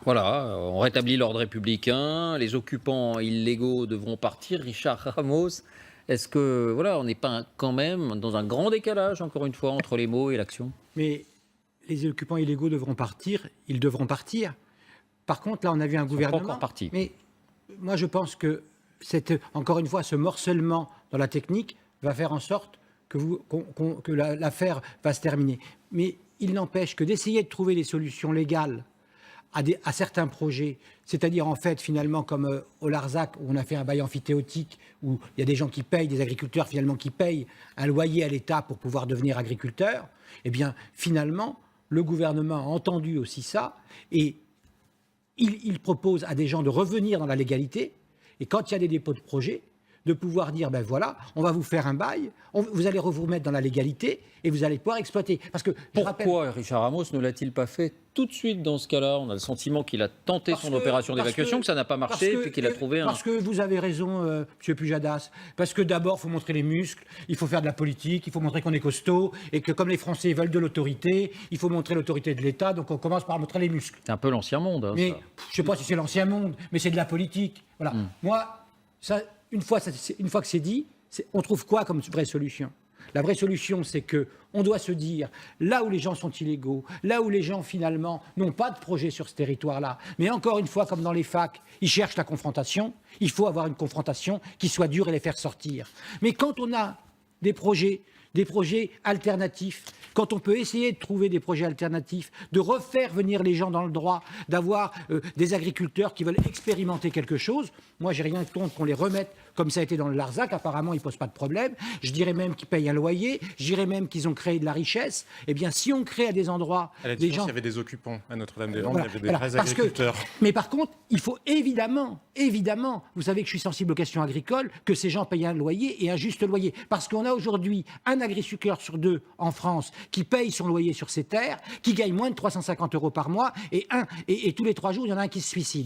Voilà, on rétablit l'ordre républicain, les occupants illégaux devront partir. Richard Ramos, est-ce que voilà, on n'est pas quand même dans un grand décalage, encore une fois, entre les mots et l'action? Mais les occupants illégaux devront partir, ils devront partir. Par contre, là, on a vu un Ils sont pas gouvernement. encore partis. Mais moi, je pense que encore une fois, ce morcellement dans la technique va faire en sorte que l'affaire va se terminer. Mais il n'empêche que d'essayer de trouver des solutions légales à certains projets, c'est-à-dire en fait finalement comme au Larzac où on a fait un bail amphithéotique où il y a des gens qui payent, des agriculteurs finalement qui payent un loyer à l'État pour pouvoir devenir agriculteurs, eh bien finalement le gouvernement a entendu aussi ça et il propose à des gens de revenir dans la légalité et quand il y a des dépôts de projets, de pouvoir dire, ben voilà, on va vous faire un bail, vous allez vous mettre dans la légalité et vous allez pouvoir exploiter. Parce que, Pourquoi Richard Ramos ne l'a-t-il pas fait tout de suite dans ce cas-là? On a le sentiment qu'il a tenté son opération d'évacuation, que ça n'a pas marché, et puis qu'il a trouvé un... Parce que vous avez raison, M. Pujadas. Parce que d'abord, il faut montrer les muscles, il faut faire de la politique, il faut montrer qu'on est costaud, et que comme les Français veulent de l'autorité, il faut montrer l'autorité de l'État, donc on commence par montrer les muscles. C'est un peu l'ancien monde, hein, mais ça. je ne sais pas si c'est l'ancien monde, mais c'est de la politique. Voilà. Moi, une fois que c'est dit, on trouve quoi comme vraie solution? La vraie solution, c'est qu'on doit se dire, là où les gens sont illégaux, là où les gens finalement n'ont pas de projet sur ce territoire-là, mais encore une fois, comme dans les facs, ils cherchent la confrontation, il faut avoir une confrontation qui soit dure et les faire sortir. Mais quand on a des projets alternatifs, quand on peut essayer de trouver des projets alternatifs, de refaire venir les gens dans le droit, d'avoir des agriculteurs qui veulent expérimenter quelque chose, moi j'ai rien contre qu'on les remette comme ça a été dans le Larzac, apparemment ils ne posent pas de problème, je dirais même qu'ils payent un loyer, je dirais même qu'ils ont créé de la richesse. Eh bien si on crée à des endroits... À la différence, il y avait des occupants à Notre-Dame-des-Landes, Voilà, il y avait des voilà, vrais agriculteurs. Mais par contre, il faut évidemment, vous savez que je suis sensible aux questions agricoles, que ces gens payent un loyer et un juste loyer. Parce qu'on a aujourd'hui un agriculteur sur deux en France qui paye son loyer sur ses terres, qui gagne moins de 350 € par mois, et tous les 3 jours, il y en a un qui se suicide.